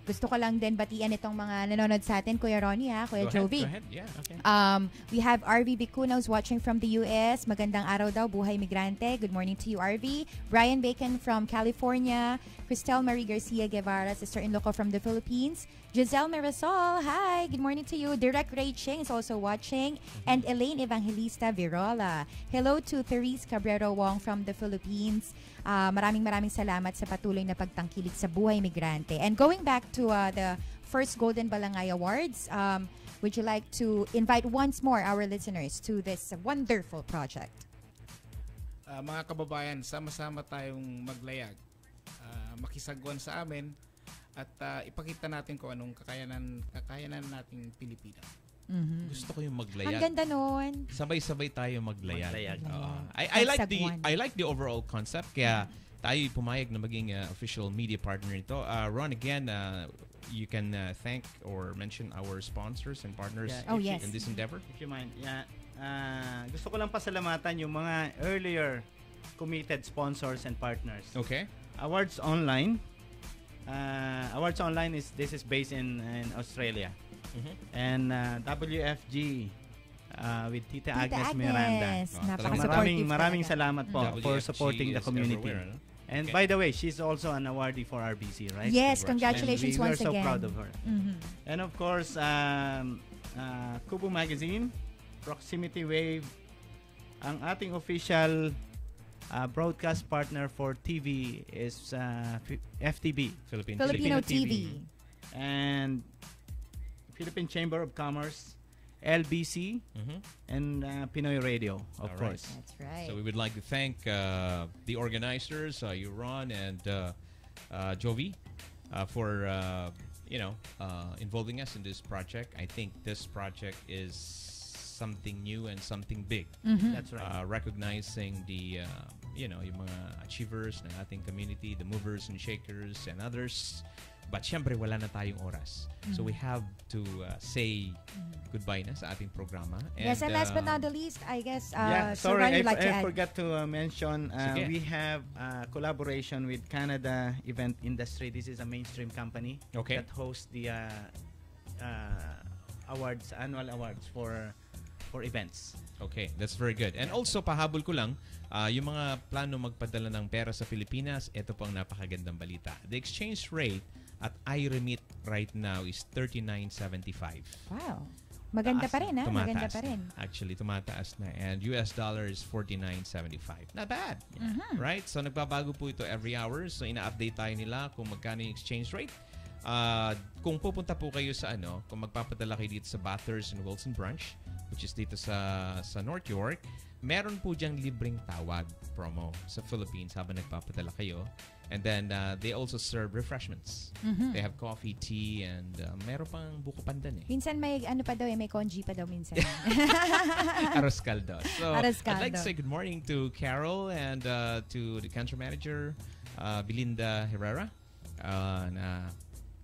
gusto ko lang din batian itong mga nanonood sa atin. Kuya Ronnie, Kuya Go Jovi. ahead. Yeah, okay. We have RV Bicunos watching from the US. Magandang araw daw, Buhay Migrante. Good morning to you, RV. Brian Bacon from California. Cristel Marie Garcia Guevara, sister-in-law ko from the Philippines. Giselle Mirasol, hi. Good morning to you. Direct Ray Ching is also watching. And Elaine Evangelista Virola. Hello to Therese Cabrero Wong from the Philippines. Maraming salamat sa patuloy na pagtangkilik sa Buhay Migrante. And going back to the first Golden Balangay Awards, would you like to invite once more our listeners to this wonderful project? Mga kababayan, sama-sama tayong maglayag. Makisagwan sa amin at ipakita natin kung anong kakayanan nating Pilipino. Gusto ko yung Ang maglayag. ganda nun. Sabay-sabay tayo maglayag. Maglayag. I like the overall concept. Kaya tayo pumayag na maging official media partner nito. Ron, again, you can thank or mention our sponsors and partners yes. in this endeavor. If you mind. Yeah. Gusto ko lang pasalamatan yung mga earlier committed sponsors and partners. Okay. Awards Online. Awards Online is based in Australia. And WFG with Tita Agnes Miranda. Napaka-supportive Maraming talaga. salamat po for WFG supporting the is community. everywhere, no? And Okay. by the way, she's also an awardee for RBC, right? Yes, congratulations And we once are so again. proud of her. And of course, Kubo Magazine, Proximity Wave, ang ating official broadcast partner for TV is FTB, Filipino TV. and Philippine Chamber of Commerce, LBC, and Pinoy Radio, of All right. course. That's right. So we would like to thank the organizers, you, Ron, and Jovi, for involving us in this project. I think this project is something new and something big. That's right. Recognizing the yung mga achievers ng ating community, the movers and shakers and others. But syempre wala na tayong oras. So we have to say goodbye na sa ating programa. Yes, and last but not the least, I guess, so sorry, Ron, you'd like to I add. forgot to mention, Sige. we have collaboration with Canada Event Industry. This is a mainstream company that hosts the awards, annual awards for events. Okay, that's very good. And also, pahabol ko lang, yung mga plano magpadala ng pera sa Pilipinas, ito po ang napakagandang balita. The exchange rate at iRemit right now is 39.75. Wow. Maganda pa rin, ha? Maganda Tumataas pa rin. na. Actually, tumataas na. And US dollar is 49.75. Not bad. Right? So, nagbabago po ito every hour. So, ina-update tayo nila kung magkano yung exchange rate. Kung pupunta po kayo sa kung magpapadala kayo dito sa Bathurst and Wilson branch, which is dito sa North York, meron po diyang libreng tawag promo sa Philippines habang nagpapadala kayo. And then, they also serve refreshments. They have coffee, tea, and meron pang buko pandan eh. Minsan may pa daw may congee pa daw minsan. Arroz caldo. So, Arroz I'd like to caldo. say good morning to Carol and to the country manager, Belinda Herrera, na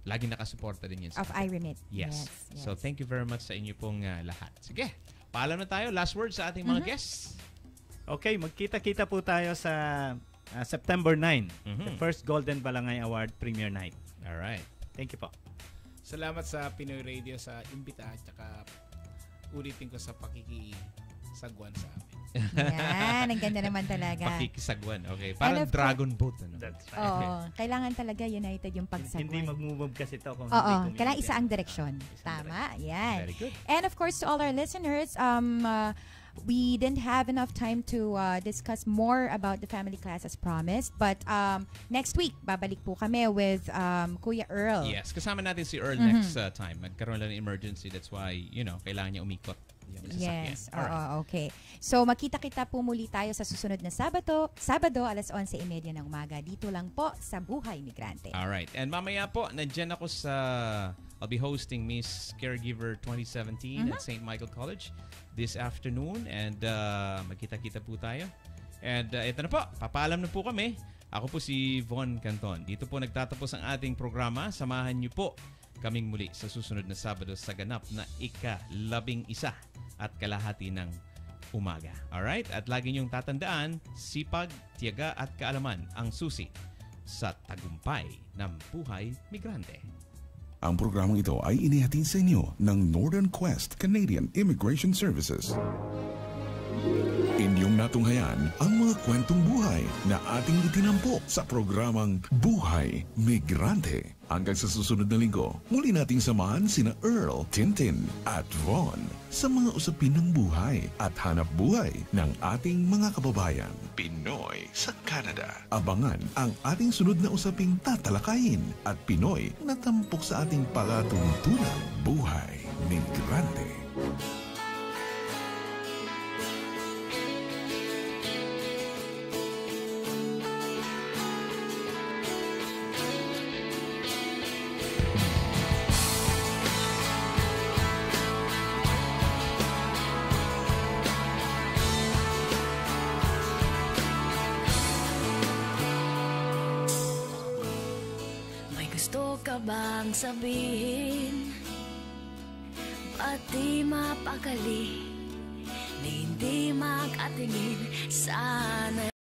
lagi nakasuporta din yun sa Of iRemit. Yes. So, thank you very much sa inyo pong lahat. Sige, paalam na tayo. Last word sa ating mga guests. Okay, magkita-kita po tayo sa September 9, the first Golden Balangay Award premiere night. All right. Thank you po. Salamat sa Pinoy Radio sa imbita at saka ulitin ko sa pakikisagwan sa amin. Yan, ang ganda naman talaga. Pakikisagwan. Okay. Parang of dragon boat. Ano? That's right. Oo, kailangan talaga united yung pagsagwan. Hindi mag-move kasi to kung Oo, hindi community. kailangan isa ang direksyon. Tama, yan. Very good. And of course, to all our listeners, we didn't have enough time to discuss more about the family class as promised. But next week, babalik po kami with Kuya Earl. Yes, kasama natin si Earl next time. Magkaroon lang ng emergency. That's why, kailangan niya umikot. yung sasakyan. Yes, Alright. okay. So makita-kita po muli tayo sa susunod na Sabado, alas 11:30 ng umaga. Dito lang po sa Buhay Migrante. Alright. And mamaya po, nandyan ako sa... I'll be hosting Miss Caregiver 2017 at St. Michael College this afternoon. And magkita-kita po tayo. And ito na po, papaalam na po kami. Ako po si Von Canton. Dito po nagtatapos ang ating programa. Samahan niyo po kaming muli sa susunod na Sabado sa ganap na ika-11 at kalahati ng umaga. Alright? At lagi niyong tatandaan, sipag, tiyaga at kaalaman ang susi sa tagumpay ng Buhay Migrante. Ang programang ito ay inihatid sa inyo ng Northern Quest Canadian Immigration Services. Inyong natunghayan ang mga kwentong buhay na ating itinampok sa programang Buhay Migrante. Hanggang sa susunod na linggo, muli nating samahan sina Earl, Tintin at Von sa mga usapin ng buhay at hanap buhay ng ating mga kababayan. Pinoy sa Canada. Abangan ang ating sunod na usaping tatalakayin at Pinoy na tampok sa ating palatuntunan. Buhay Migrante. Gusto ka bang sabihin? Ba't di mapakali? Na hindi makatingin? Sana